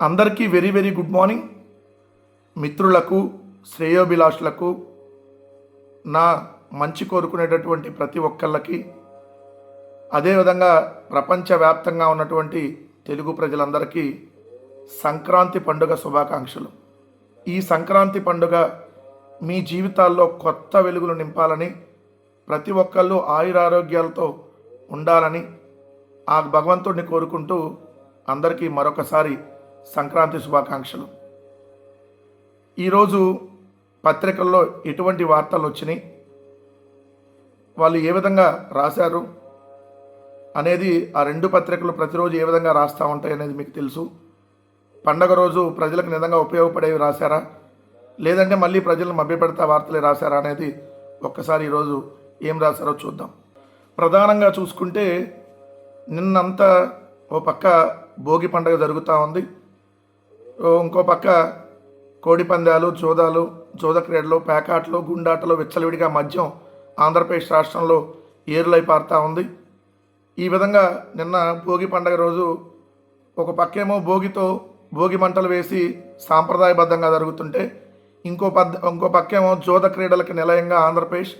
అందరికీ very very good morning. మిత్రులకు, శ్రేయోభిలాషులకు, నా మంచి కోరుకునేటటువంటి ప్రతి ఒక్కళ్ళకి, అదేవిధంగా ప్రపంచవ్యాప్తంగా ఉన్నటువంటి తెలుగు ప్రజలందరికీ సంక్రాంతి పండుగ శుభాకాంక్షలు. ఈ సంక్రాంతి పండుగ మీ జీవితాల్లో కొత్త వెలుగులు నింపాలని, ప్రతి ఒక్కళ్ళు ఆయురారోగ్యాలతో ఉండాలని ఆ భగవంతుడిని కోరుకుంటూ అందరికీ మరొకసారి సంక్రాంతి శుభాకాంక్షలు. ఈరోజు పత్రికల్లో ఎటువంటి వార్తలు వచ్చినాయి, వాళ్ళు ఏ విధంగా రాశారు అనేది ఆ రెండు పత్రికలు ప్రతిరోజు ఏ విధంగా రాస్తూ ఉంటాయి అనేది మీకు తెలుసు. పండగ రోజు ప్రజలకు నిజంగా ఉపయోగపడేవి రాశారా, లేదంటే మళ్ళీ ప్రజలను మభ్యపెడతా వార్తలే రాశారా అనేది ఒక్కసారి ఈరోజు ఏం రాశారో చూద్దాం. ప్రధానంగా చూసుకుంటే నిన్నంతా ఓ పక్క భోగి పండుగ జరుగుతూ ఉంది, ఇంకో పక్క కోడి పందాలు, జోద క్రీడలు, పేకాట్లు, గుండాటలు, విచ్చలవిడిగా మద్యం ఆంధ్రప్రదేశ్ రాష్ట్రంలో ఏరులై పారుతూ ఉంది. ఈ విధంగా నిన్న భోగి పండుగ రోజు ఒక పక్కేమో భోగి మంటలు వేసి సాంప్రదాయబద్ధంగా జరుగుతుంటే, ఇంకో పక్కేమో జోద క్రీడలకు నిలయంగా ఆంధ్రప్రదేశ్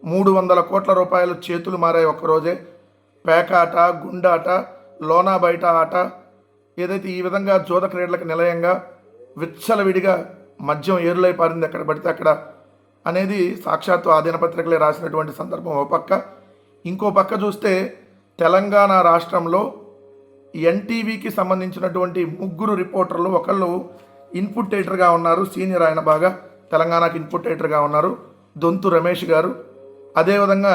300 కోట్ల రూపాయలు చేతులు మారాయి ఒక్కరోజే. పేకాట, గుండాట, లోనా బయట ఆట, ఏదైతే ఈ విధంగా జోద క్రీడలకు నిలయంగా విచ్చలవిడిగా మద్యం ఏరులై పారింది ఎక్కడ పడితే అక్కడ అనేది సాక్షాత్తు ఆ దినపత్రికలే రాసినటువంటి సందర్భం ఓ పక్క. ఇంకో పక్క చూస్తే తెలంగాణ రాష్ట్రంలో ఎన్టీవీకి సంబంధించినటువంటి 3 రిపోర్టర్లు, ఒకళ్ళు ఇన్పుట్ ఎడిటర్గా ఉన్నారు, సీనియర్ ఆయన బాగా తెలంగాణకి ఇన్పుట్ ఎడిటర్గా ఉన్నారు, దొంతు రమేష్ గారు. అదేవిధంగా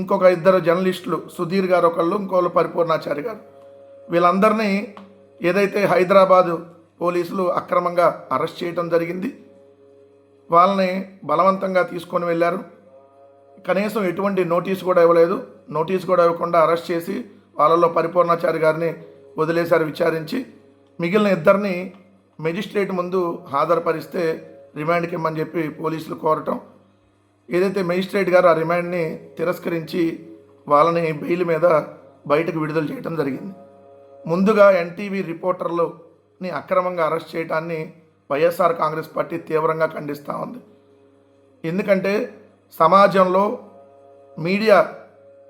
ఇంకొక 2 జర్నలిస్టులు, సుధీర్ గారు ఒకళ్ళు, ఇంకోళ్ళు పరిపూర్ణాచారి గారు. వీళ్ళందరినీ ఏదైతే హైదరాబాదు పోలీసులు అక్రమంగా అరెస్ట్ చేయడం జరిగింది, వాళ్ళని బలవంతంగా తీసుకొని వెళ్ళారు. కనీసం ఎటువంటి నోటీసు కూడా ఇవ్వలేదు. నోటీసు కూడా ఇవ్వకుండా అరెస్ట్ చేసి వాళ్ళలో పరిపూర్ణాచారి గారిని వదిలేశారు విచారించి. మిగిలిన 2 మెజిస్ట్రేట్ ముందు హాజరుపరిస్తే రిమాండ్కి ఇమ్మని చెప్పి పోలీసులు కోరటం, ఏదైతే మెజిస్ట్రేట్ గారు ఆ రిమాండ్ని తిరస్కరించి వాళ్ళని బెయిల్ మీద బయటకు విడుదల చేయడం జరిగింది. ముందుగా ఎన్టీవీ రిపోర్టర్లని అక్రమంగా అరెస్ట్ చేయడాన్ని వైఎస్ఆర్ కాంగ్రెస్ పార్టీ తీవ్రంగా ఖండిస్తూ ఉంది. ఎందుకంటే సమాజంలో మీడియా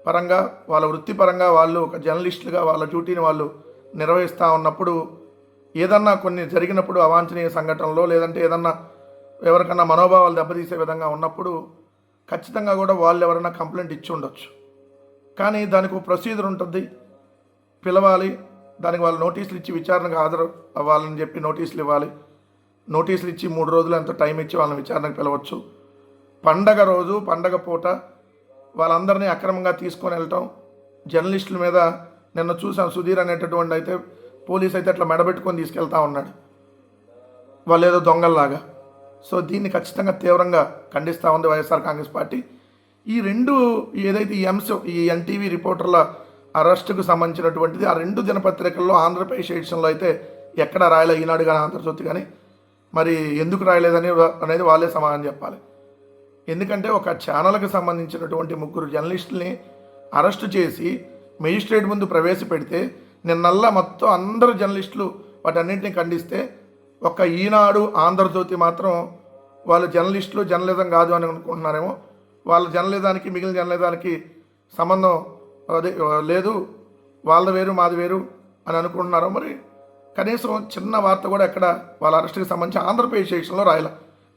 పరంగా, వాళ్ళ వృత్తిపరంగా వాళ్ళు ఒక జర్నలిస్టులుగా వాళ్ళ డ్యూటీని వాళ్ళు నిర్వహిస్తూ ఉన్నప్పుడు, ఏదన్నా కొన్ని జరిగినప్పుడు అవాంఛనీయ సంఘటనలో, లేదంటే ఏదన్నా ఎవరికన్నా మనోభావాలు దెబ్బతీసే విధంగా ఉన్నప్పుడు ఖచ్చితంగా కూడా వాళ్ళు ఎవరైనా కంప్లైంట్ ఇచ్చి ఉండొచ్చు. కానీ దానికి ఒక ప్రొసీజర్ ఉంటుంది, పిలవాలి, దానికి వాళ్ళు నోటీసులు ఇచ్చి విచారణకు హాజరు అవ్వాలని చెప్పి నోటీసులు ఇవ్వాలి. నోటీసులు ఇచ్చి 3 రోజులు ఎంతో టైం ఇచ్చి వాళ్ళని విచారణకు పిలవచ్చు. పండగ రోజు, పండగ పూట వాళ్ళందరినీ అక్రమంగా తీసుకొని వెళ్ళటం, జర్నలిస్టుల మీద నిన్న చూసాం, సుధీర్ అనేటటువంటి అయితే పోలీస్ అయితే అట్లా మెడబెట్టుకొని తీసుకెళ్తా ఉన్నాడు, వాళ్ళు ఏదో దొంగల్లాగా. సో దీన్ని ఖచ్చితంగా తీవ్రంగా ఖండిస్తూ ఉంది వైఎస్ఆర్ కాంగ్రెస్ పార్టీ. ఈ రెండు ఏదైతే ఈ అంశం, ఈ ఎన్టీవీ రిపోర్టర్ల అరెస్టుకు సంబంధించినటువంటిది ఆ 2 దినపత్రికల్లో ఆంధ్రప్రదేశ్ ఎడిషన్లో అయితే ఎక్కడ రాయలే, ఈనాడు కానీ ఆంధ్రజ్యోతి కానీ. మరి ఎందుకు రాయలేదని అనేది వాళ్ళే సమాధానం చెప్పాలి. ఎందుకంటే ఒక ఛానల్కి సంబంధించినటువంటి 3 జర్నలిస్టుల్ని అరెస్టు చేసి మెజిస్ట్రేట్ ముందు ప్రవేశపెడితే నిన్నల్లా మొత్తం అందరు జర్నలిస్టులు వాటన్నింటినీ ఖండిస్తే, ఒక ఈనాడు, ఆంధ్రజ్యోతి మాత్రం వాళ్ళు జర్నలిస్టులు, జర్నలిజం కాదు అని అనుకుంటున్నారేమో, వాళ్ళ జర్నలిజానికి మిగిలిన జర్నలిజానికి సంబంధం అదే లేదు, వాళ్ళ వేరు మాది వేరు అని అనుకుంటున్నారో. మరి కనీసం చిన్న వార్త కూడా ఎక్కడ వాళ్ళ అరెస్ట్కి సంబంధించి ఆంధ్రప్రదేశ్ స్టేషన్లో రాయాల.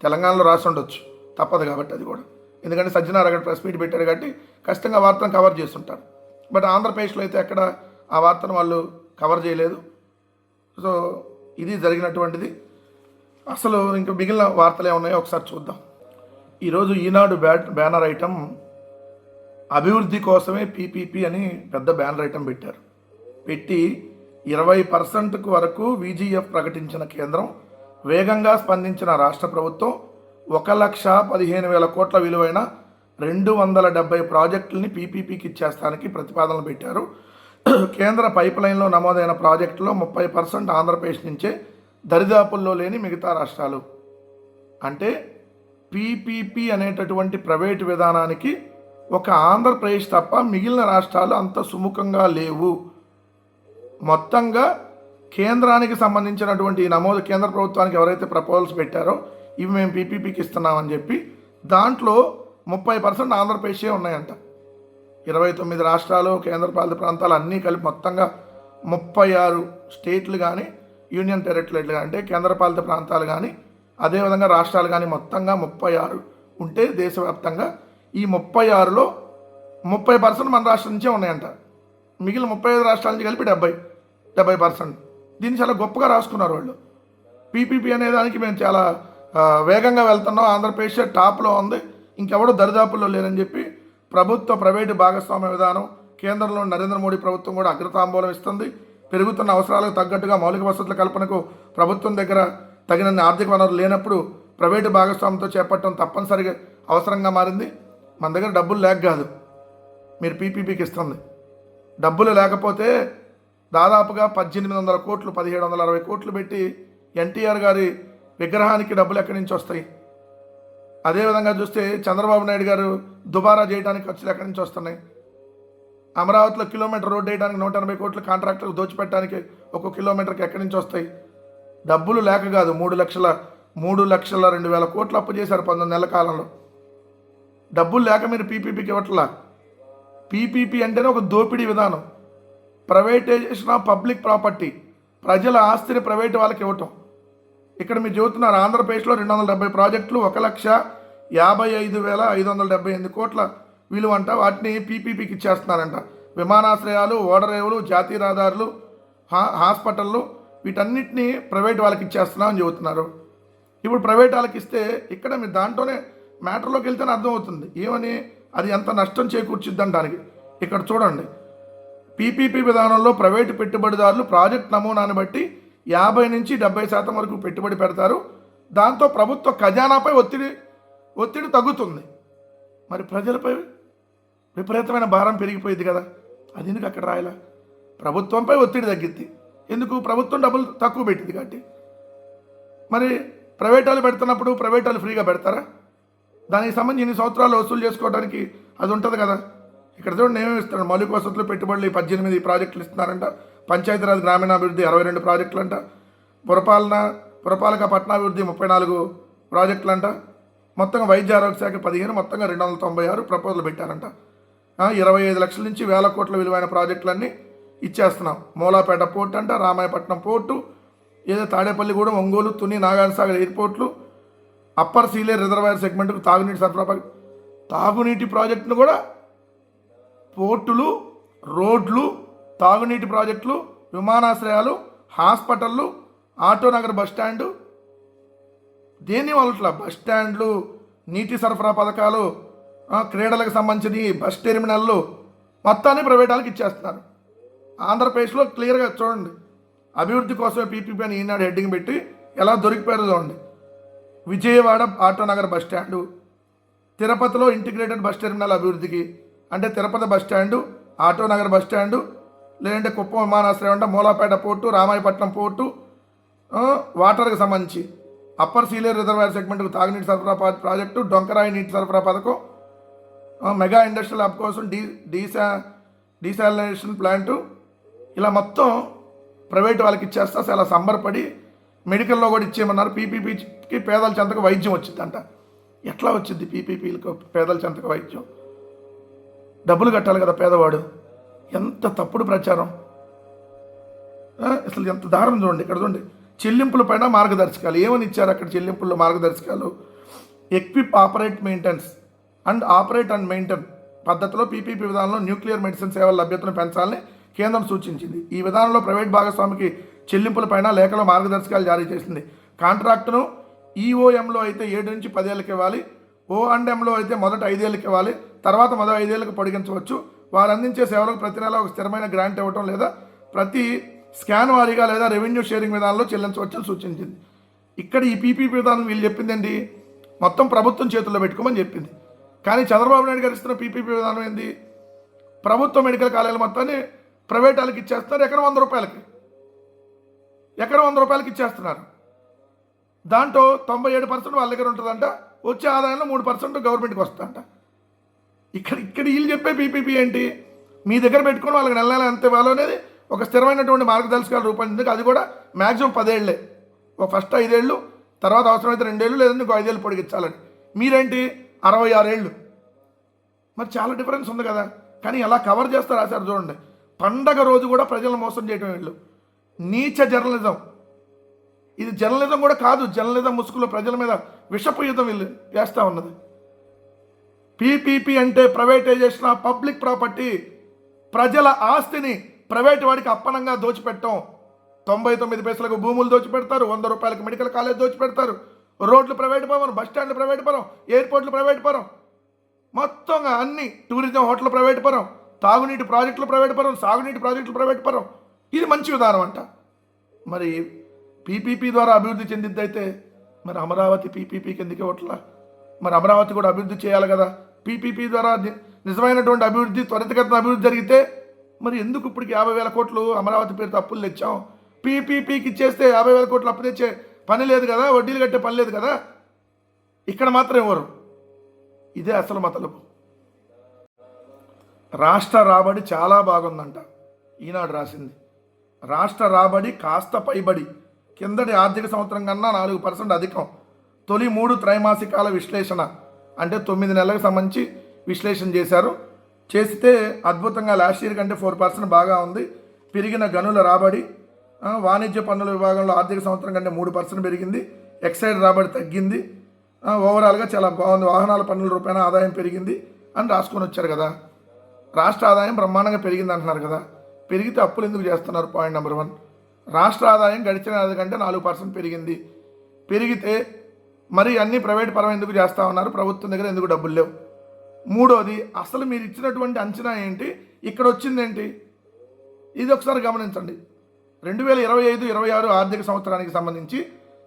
తెలంగాణలో రాసి ఉండొచ్చు, తప్పదు కాబట్టి అది కూడా, ఎందుకంటే సజ్జనార్ అక్కడ ప్రెస్ మీట్ పెట్టారు కాబట్టి ఖచ్చితంగా వార్తను కవర్ చేస్తుంటారు. బట్ ఆంధ్రప్రదేశ్లో అయితే ఎక్కడ ఆ వార్తను వాళ్ళు కవర్ చేయలేదు. సో ఇది జరిగినటువంటిది. అసలు ఇంకా మిగిలిన వార్తలు ఏమున్నాయో ఒకసారి చూద్దాం. ఈరోజు ఈనాడు బ్యానర్ ఐటమ్ అభివృద్ధి కోసమే పీపీపీ అని పెద్ద బ్యానర్ ఐటమ్ పెట్టారు. పెట్టి 20% వరకు వీజీఎఫ్ ప్రకటించిన కేంద్రం, వేగంగా స్పందించిన రాష్ట్ర ప్రభుత్వం 1,15,000 కోట్ల విలువైన 270 ప్రాజెక్టులని పీపీపీకి ఇచ్చేస్తానికి ప్రతిపాదనలు పెట్టారు. కేంద్ర పైప్ లైన్లో నమోదైన ప్రాజెక్టులో 30% ఆంధ్రప్రదేశ్ నుంచే, దరిదాపుల్లో లేని మిగతా రాష్ట్రాలు. అంటే పీపీపీ అనేటటువంటి ప్రైవేటు విధానానికి ఒక ఆంధ్రప్రదేశ్ తప్ప మిగిలిన రాష్ట్రాలు అంత సుముఖంగా లేవు. మొత్తంగా కేంద్రానికి సంబంధించినటువంటి ఈ నమోదు కేంద్ర ప్రభుత్వానికి ఎవరైతే ప్రపోజల్స్ పెట్టారో ఇవి మేము పీపీపీకి ఇస్తున్నామని చెప్పి దాంట్లో 30% ఆంధ్రప్రదేశే ఉన్నాయంట. 29 రాష్ట్రాలు కేంద్రపాలిత ప్రాంతాలు అన్నీ కలిపి మొత్తంగా 36 స్టేట్లు కానీ యూనియన్ టెరిటరీలు అంటే కేంద్రపాలిత ప్రాంతాలు కానీ అదేవిధంగా రాష్ట్రాలు కానీ మొత్తంగా 36 ఉంటే దేశవ్యాప్తంగా ఈ 36లో 30% మన రాష్ట్రం నుంచే ఉన్నాయంట. మిగిలిన 35 రాష్ట్రాల నుంచి కలిపి 70%. దీన్ని చాలా గొప్పగా రాసుకున్నారు వాళ్ళు. పీపీపీ అనే దానికి మేము చాలా వేగంగా వెళ్తున్నాం, ఆంధ్రప్రదేశ్ టాప్లో ఉంది, ఇంకెవడో దరిదాపుల్లో లేరని చెప్పి ప్రభుత్వ ప్రైవేటు భాగస్వామ్య విధానం కేంద్రంలో నరేంద్ర మోడీ ప్రభుత్వం కూడా అగ్రతాంబూలం ఇస్తుంది. పెరుగుతున్న అవసరాలకు తగ్గట్టుగా మౌలిక వసతుల కల్పనకు ప్రభుత్వం దగ్గర తగినన్ని ఆర్థిక వనరులు లేనప్పుడు ప్రైవేటు భాగస్వామ్యంతో చేపట్టడం తప్పనిసరిగా అవసరంగా మారింది. మన దగ్గర డబ్బులు లేక కాదు మీరు పీపీపీకి ఇస్తుంది. డబ్బులు లేకపోతే దాదాపుగా 1800 కోట్లు 1760 కోట్లు పెట్టి ఎన్టీఆర్ గారి విగ్రహానికి డబ్బులు ఎక్కడి నుంచి వస్తాయి? అదేవిధంగా చూస్తే చంద్రబాబు నాయుడు గారు దుబారా చేయడానికి ఖర్చులు ఎక్కడి నుంచి వస్తున్నాయి? అమరావతిలో కిలోమీటర్ రోడ్డు వేయడానికి 180 కోట్లు కాంట్రాక్టర్లు దోచిపెట్టడానికి 1 కిలోమీటర్కి ఎక్కడి నుంచి వస్తాయి? డబ్బులు లేక కాదు. 3,02,000 కోట్లు అప్పు చేశారు 19 నెలల కాలంలో. డబ్బులు లేక మీరు పీపీపీకి ఇవ్వట్లా. పీపీపీ అంటేనే ఒక దోపిడీ విధానం, ప్రైవేటైజేషన్ ఆఫ్ పబ్లిక్ ప్రాపర్టీ, ప్రజల ఆస్తిని ప్రైవేటు వాళ్ళకి ఇవ్వటం. ఇక్కడ మీరు చెబుతున్నారు ఆంధ్రప్రదేశ్లో 270 ప్రాజెక్టులు 1,55,578 కోట్ల విలువ అంట, వాటిని పీపీపీకి ఇచ్చేస్తున్నారంట. విమానాశ్రయాలు, ఓడరేవులు, జాతీయ రహదారులు, హాస్పిటళ్ళు వీటన్నిటినీ ప్రైవేట్ వాళ్ళకి ఇచ్చేస్తున్నామని చెబుతున్నారు. ఇప్పుడు ప్రైవేట్ వాళ్ళకి ఇస్తే ఇక్కడ మీరు దాంట్లోనే మ్యాటర్లోకి వెళ్తేనే అర్థమవుతుంది ఏమని, అది ఎంత నష్టం చేకూర్చిద్దని. దానికి ఇక్కడ చూడండి, పీపీపీ విధానంలో ప్రైవేటు పెట్టుబడిదారులు ప్రాజెక్ట్ నమూనాను బట్టి 50 నుంచి 70% వరకు పెట్టుబడి పెడతారు. దాంతో ప్రభుత్వ ఖజానాపై ఒత్తిడి తగ్గుతుంది. మరి ప్రజలపై విపరీతమైన భారం పెరిగిపోయింది కదా, అది ఎందుకు అక్కడ రాయాలా? ప్రభుత్వంపై ఒత్తిడి తగ్గిద్ది. ఎందుకు? ప్రభుత్వం డబ్బులు తక్కువ పెట్టింది కాబట్టి. మరి ప్రైవేట్ వాళ్ళు పెడుతున్నప్పుడు ప్రైవేట్ వాళ్ళు ఫ్రీగా పెడతారా? దానికి సంబంధించి ఇన్ని సంవత్సరాలు వసూలు చేసుకోవడానికి అది ఉంటుంది కదా. ఇక్కడ చూడండి ఏమేమి ఇస్తున్నాడు. మౌలిక వసతులు పెట్టుబడులు 18 ప్రాజెక్టులు ఇస్తున్నారంట. పంచాయతీరాజ్ గ్రామీణాభివృద్ధి 22 ప్రాజెక్టులు అంట. పురపాలక పట్టణాభివృద్ధి 34 ప్రాజెక్టులు అంట. మొత్తంగా వైద్య ఆరోగ్య శాఖ 15, మొత్తంగా 296 ప్రపోజల్ పెట్టారంట. 25 లక్షల నుంచి 1,000 కోట్ల విలువైన ప్రాజెక్టులన్నీ ఇచ్చేస్తున్నాం. మూలాపేట పోర్టు అంట, రామాయపట్నం పోర్టు, ఏదో తాడేపల్లిగూడెం, ఒంగోలు, తుని, నాగార్జునసాగర్ ఎయిర్పోర్ట్లు, అప్పర్ సీలేరు రిజర్వాయర్ సెగ్మెంట్కు తాగునీటి సరఫరా, తాగునీటి ప్రాజెక్టును కూడా పోర్టులు, రోడ్లు, తాగునీటి ప్రాజెక్టులు, విమానాశ్రయాలు, హాస్పిటళ్ళు, ఆటోనగర్ బస్టాండు, దేని వాళ్ళట్లా బస్టాండ్లు, నీటి సరఫరా పథకాలు, క్రీడలకు సంబంధించి బస్ టెర్మినల్లు మొత్తాన్ని ప్రైవేట్ వాళ్ళకి ఇచ్చేస్తున్నారు. ఆంధ్రప్రదేశ్లో క్లియర్గా చూడండి, అభివృద్ధి కోసమే పీపీపీ అని ఈనాడు హెడ్డింగ్ పెట్టి ఎలా దొరికిపోయారో చూడండి. విజయవాడ ఆటోనగర్ బస్టాండు, తిరుపతిలో ఇంటిగ్రేటెడ్ బస్ టెర్మినల్ అభివృద్ధికి అంటే తిరుపతి బస్టాండు, ఆటోనగర్ బస్టాండు, లేదంటే కుప్పం విమానాశ్రయం అంటే మూలాపేట పోర్టు, రామాయపట్నం పోర్టు, వాటర్కి సంబంధించి అప్పర్ సీలేరు రిజర్వాయర్ సెగ్మెంట్కు తాగునీటి సరఫరా ప్రాజెక్టు, డొంకరాయి నీటి సరఫరా పథకం, మెగా ఇండస్ట్రియల్ హబ్ కోసం డీసాలినేషన్ ప్లాంటు, ఇలా మొత్తం ప్రైవేట్ వాళ్ళకి ఇచ్చేస్తా చాలా సంబరపడి మెడికల్లో కూడా ఇచ్చేయమన్నారు. పీపీపీకి పేదల చెంతకు వైద్యం వచ్చిందంట. ఎట్లా వచ్చింది పీపీపీలకు పేదల చెంతకు వైద్యం? డబ్బులు కట్టాలి కదా పేదవాడు. ఎంత తప్పుడు ప్రచారం, అసలు ఎంత దారుణం చూడండి. ఇక్కడ చూడండి, చెల్లింపుల పైన మార్గదర్శకాలు ఏమని ఇచ్చారు అక్కడ? చెల్లింపుల్లో మార్గదర్శకాలు ఎక్విప్ ఆపరేట్ మెయింటైన్ పద్ధతిలో పీపీపీ విధానంలో న్యూక్లియర్ మెడిసిన్ సేవల లభ్యతను పెంచాలని కేంద్రం సూచించింది. ఈ విధానంలో ప్రైవేట్ భాగస్వామికి చెల్లింపులపైన లేఖలో మార్గదర్శకాలు జారీ చేసింది. కాంట్రాక్టును ఈఓఎంలో అయితే 7 నుంచి 10 ఏళ్ళకి ఇవ్వాలి, ఓ&ఎంలో అయితే మొదట 5 ఏళ్ళకి ఇవ్వాలి, తర్వాత మొదటి 5 ఏళ్ళకి పొడిగించవచ్చు. వారు అందించే సేవలకు ప్రతి నెల ఒక స్థిరమైన గ్రాంట్ ఇవ్వటం లేదా ప్రతి స్కాన్ వారీగా లేదా రెవెన్యూ షేరింగ్ విధానంలో చెల్లించవచ్చని సూచించింది. ఇక్కడ ఈ పీపీపీ విధానం వీళ్ళు చెప్పిందండి మొత్తం ప్రభుత్వం చేతుల్లో పెట్టుకోమని చెప్పింది. కానీ చంద్రబాబు నాయుడు గారు ఇస్తున్న పీపీపీ విధానం ఏంది? ప్రభుత్వ మెడికల్ కాలేజీల మొత్తాన్ని ప్రైవేట్ వాళ్ళకి ఇచ్చేస్తున్నారు. ఎక్కడ 100 రూపాయలకి ఇచ్చేస్తున్నారు. దాంట్లో 97% వాళ్ళ దగ్గర ఉంటుందంట, వచ్చే ఆదాయంలో 3% గవర్నమెంట్కి వస్తుందంట. ఇక్కడ వీళ్ళు చెప్పే పీపీపీ ఏంటి? మీ దగ్గర పెట్టుకుని వాళ్ళకి నెల ఎంత ఇవ్వాలో అనేది ఒక స్థిరమైనటువంటి మార్గదర్శకాలు రూపొందింది. అది కూడా మ్యాక్సిమం 10 ఏళ్లే. ఒక ఫస్ట్ 5 ఏళ్ళు, తర్వాత అవసరమైతే 2 ఏళ్ళు, లేదంటే ఇంకో 5 ఏళ్ళు పొడిగించాలని. మీరేంటి 66 ఏళ్ళు. మరి చాలా డిఫరెన్స్ ఉంది కదా. కానీ ఎలా కవర్ చేస్తారు రాశారు చూడండి. పండగ రోజు కూడా ప్రజలను మోసం చేయడం వీళ్ళు నీచ జర్నలిజం. ఇది జర్నలిజం కూడా కాదు, జర్నలిజం ముసుగులో ప్రజల మీద విషపూరితం వీళ్ళు చేస్తూ ఉన్నది. పీపీపీ అంటే ప్రైవేటైజేషన్ ఆఫ్ పబ్లిక్ ప్రాపర్టీ. ప్రజల ఆస్తిని ప్రైవేట్ వాడికి అప్పనంగా దోచిపెట్టడం. 99 పైసలకు భూములు దోచిపెడతారు, 100 రూపాయలకు మెడికల్ కాలేజ్ దోచిపెడతారు, రోడ్లు ప్రైవేట్ పరం, బస్ స్టాండ్లు ప్రైవేట్ పరం, ఎయిర్పోర్ట్లు ప్రైవేట్ పరం, మొత్తంగా అన్ని టూరిజం హోటల్ ప్రైవేట్ పరం, తాగునీటి ప్రాజెక్టులు ప్రైవేట్ పరం, సాగునీటి ప్రాజెక్టులు ప్రైవేట్ పరం. ఇది మంచి విధానం అంట. మరి పీపీపీ ద్వారా అభివృద్ధి చెందిద్దైతే మరి అమరావతి పీపీపీకి ఎందుకు ఇవ్వట్లా? మరి అమరావతి కూడా అభివృద్ధి చేయాలి కదా. పీపీపీ ద్వారా నిజమైనటువంటి అభివృద్ధి, త్వరితగతిన అభివృద్ధి జరిగితే మరి ఎందుకు ఇప్పటికి 50,000 కోట్లు అమరావతి పేరుతో అప్పులు తెచ్చాం? పీపీపీకి ఇచ్చేస్తే 50,000 కోట్లు అప్పు తెచ్చే పని లేదు కదా, వడ్డీలు కట్టే పని లేదు కదా. ఇక్కడ మాత్రం ఎవరు? ఇదే అసలు మతలబు. రాష్ట్ర రాబడి చాలా బాగుందంట. ఈనాడు రాసింది రాష్ట్ర రాబడి కాస్త పైబడి కిందటి ఆర్థిక సంవత్సరం కన్నా 4% అధికం. తొలి 3 త్రైమాసికాల విశ్లేషణ అంటే 9 నెలలకు సంబంధించి విశ్లేషణ చేశారు. చేస్తే అద్భుతంగా లాస్ట్ ఇయర్ కంటే 4% బాగా ఉంది. పెరిగిన గనుల రాబడి, వాణిజ్య పన్నుల విభాగంలో ఆర్థిక సంవత్సరం కంటే 3% పెరిగింది. ఎక్సైజ్ రాబడి తగ్గింది. ఓవరాల్గా చాలా బాగుంది. వాహనాల పన్నుల రూపాయన ఆదాయం పెరిగింది అని రాసుకొని వచ్చారు కదా. రాష్ట్ర ఆదాయం బ్రహ్మాండంగా పెరిగింది అంటున్నారు కదా. పెరిగితే అప్పులు ఎందుకు చేస్తున్నారు? Point number 1. రాష్ట్ర ఆదాయం గడిచిన ఏడాది కంటే 4% పెరిగింది. పెరిగితే మరి అన్ని ప్రైవేట్ పరం ఎందుకు చేస్తూ ఉన్నారు? ప్రభుత్వం దగ్గర ఎందుకు డబ్బులు లేవు? మూడోది, అసలు మీరు ఇచ్చినటువంటి అంచనా ఏంటి? ఇక్కడ వచ్చిందేంటి? ఇది ఒకసారి గమనించండి. 2025-26 ఆర్థిక సంవత్సరానికి సంబంధించి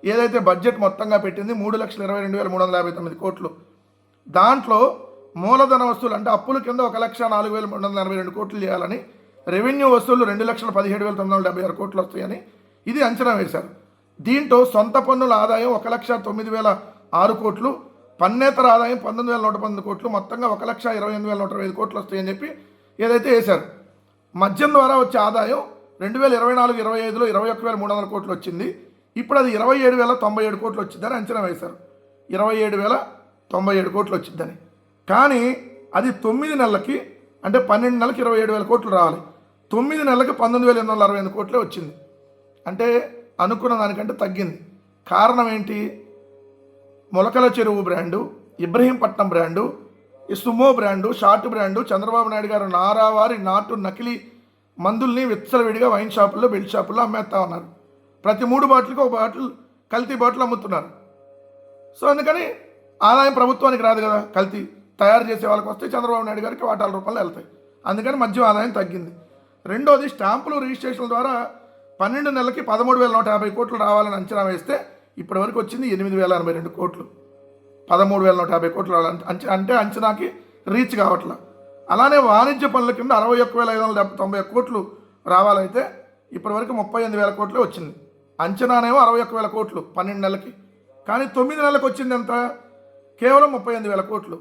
ఏదైతే బడ్జెట్ మొత్తంగా పెట్టింది 3,22,359 కోట్లు. దాంట్లో మూలధన వస్తువులు అంటే అప్పుల కింద 1,04,382 కోట్లు చేయాలని, రెవెన్యూ వస్తువులు 2,17,976 కోట్లు వస్తాయని ఇది అంచనా వేశారు. దీంట్లో సొంత పన్నుల ఆదాయం 1,09,006 కోట్లు, పన్నేతర ఆదాయం 19,119 కోట్లు, మొత్తంగా 1,28,125 కోట్లు వస్తాయని చెప్పి ఏదైతే వేశారు. మద్యం ద్వారా వచ్చే ఆదాయం 2024-25లో 21,300 కోట్లు వచ్చింది. ఇప్పుడు అది 27,097 కోట్లు వచ్చిందని అంచనా వేశారు. 27,097 కోట్లు వచ్చిందని. కానీ అది 9 నెలలకి అంటే 12 నెలలకి 27,000 కోట్లు రావాలి. 9 నెలలకి 19,868 కోట్లే వచ్చింది. అంటే అనుకున్న దానికంటే తగ్గింది. కారణం ఏంటి? మొలకల చెరువు బ్రాండు, ఇబ్రహీంపట్నం బ్రాండు, ఈ Sumo brand, short brand, Chandrababu Naidu గారు నారావారి నాటు నకిలీ మందుల్ని విచ్చలవిడిగా వైన్ షాపుల్లో, బెల్ట్ షాపుల్లో అమ్మేస్తా ఉన్నారు. ప్రతి 3 బాటిల్కి ఒక బాటిల్ కల్తీ బాటిల్ అమ్ముతున్నారు. సో అందుకని ఆదాయం ప్రభుత్వానికి రాదు కదా. కల్తీ తయారు చేసే వాళ్ళకి వస్తే చంద్రబాబు నాయుడు గారికి వాటాల రూపాయలు వెళ్తాయి. అందుకని మద్యం ఆదాయం తగ్గింది. రెండోది, స్టాంపులు రిజిస్ట్రేషన్ల ద్వారా 12 నెలలకి 13,150 కోట్లు రావాలని అంచనా వేస్తే ఇప్పటి వరకు వచ్చింది 8,082 కోట్లు. 13,150 కోట్లు రావాలని అంటే అంచనాకి రీచ్ కావట్లా. అలానే వాణిజ్య పనుల కింద 61,590 కోట్లు రావాలైతే ఇప్పటి వరకు 38,000 కోట్లే వచ్చింది. అంచనానేమో 61,000 కోట్లు 12 నెలలకి. కానీ 9 నెలలకు వచ్చింది ఎంత? కేవలం 38,000 కోట్లు.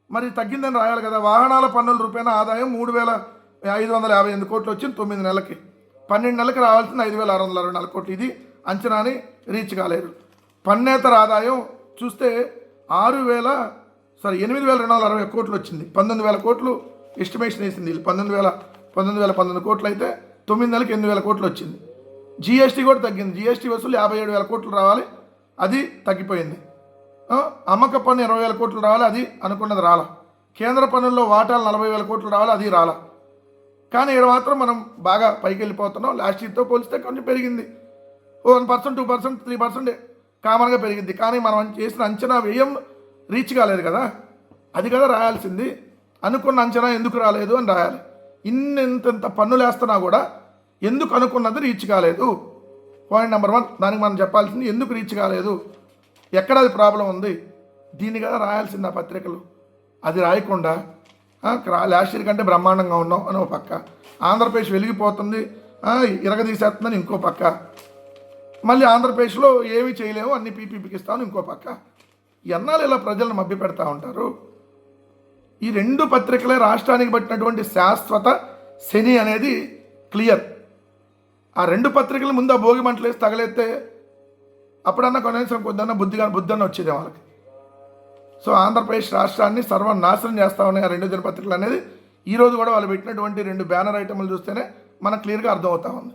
మరి తగ్గిందని రాయాలి కదా. వాహనాల పన్నుల రూపాయన ఆదాయం 3,558 కోట్లు వచ్చింది 9 నెలలకి. 12 నెలలకి రావాల్సింది 5,624 కోట్లు. ఇది అంచనాని రీచ్ కాలేదు. పన్నేతర ఆదాయం చూస్తే 8,260 కోట్లు వచ్చింది. 19,000 కోట్లు ఎస్టిమేషన్ వేసింది. 19,019 కోట్లు అయితే 9 నెలలకి 8,000 కోట్లు వచ్చింది. జిఎస్టీ కూడా తగ్గింది. జిఎస్టీ వసూలు 57,000 కోట్లు రావాలి, అది తగ్గిపోయింది. అమ్మక పన్ను 20,000 కోట్లు రావాలి, అది అనుకున్నది రాలా. కేంద్ర పన్నుల్లో వాటాలు 40,000 కోట్లు రావాలి, అది రాలా. కానీ ఇక్కడ మాత్రం మనం బాగా పైకి వెళ్ళిపోతున్నాం. లాస్ట్ ఇయర్తో పోలిస్తే కొంచెం పెరిగింది. 1%, 2%, 3% కామన్గా పెరిగింది. కానీ మనం చేసిన అంచనా వ్యయం రీచ్ కాలేదు కదా. అది కదా రాయాల్సింది. అనుకున్న అంచనా ఎందుకు రాలేదు అని రాయాలి. ఇంత పన్నులు వేస్తున్నా కూడా ఎందుకు అనుకున్నది రీచ్ కాలేదు? Point number 1. దానికి మనం చెప్పాల్సింది ఎందుకు రీచ్ కాలేదు, ఎక్కడ అది ప్రాబ్లం ఉంది, దీన్ని కదా రాయాల్సింది ఆ పత్రికలు. అది రాయకుండా లాస్ట్ ఇయర్ కంటే బ్రహ్మాండంగా ఉన్నాం అని ఒక పక్క, ఆంధ్రప్రదేశ్ వెలిగిపోతుంది ఇరగదీసేస్తుందని ఇంకో పక్క, మళ్ళీ ఆంధ్రప్రదేశ్లో ఏమీ చేయలేము అన్ని పీపీపీకి ఇస్తామని ఇంకో పక్క. ఎన్నాళ్ళు ఇలా ప్రజలను మభ్య పెడతా ఉంటారు? ఈ 2 పత్రికలే రాష్ట్రానికి పట్టినటువంటి శాశ్వత శని అనేది క్లియర్. ఆ 2 పత్రికల ముందు ఆ భోగి మంటలు వేసి తగలేస్తే అప్పుడన్నా కనీసం కొద్దన్నా బుద్ధన్న వచ్చేది వాళ్ళకి. సో ఆంధ్రప్రదేశ్ రాష్ట్రాన్ని సర్వనాశనం చేస్తా ఉన్నాయి ఆ 2 దినపత్రికలు అనేది ఈరోజు కూడా వాళ్ళు పెట్టినటువంటి 2 బ్యానర్ ఐటమ్లు చూస్తేనే మనకు క్లియర్గా అర్థమవుతా ఉంది.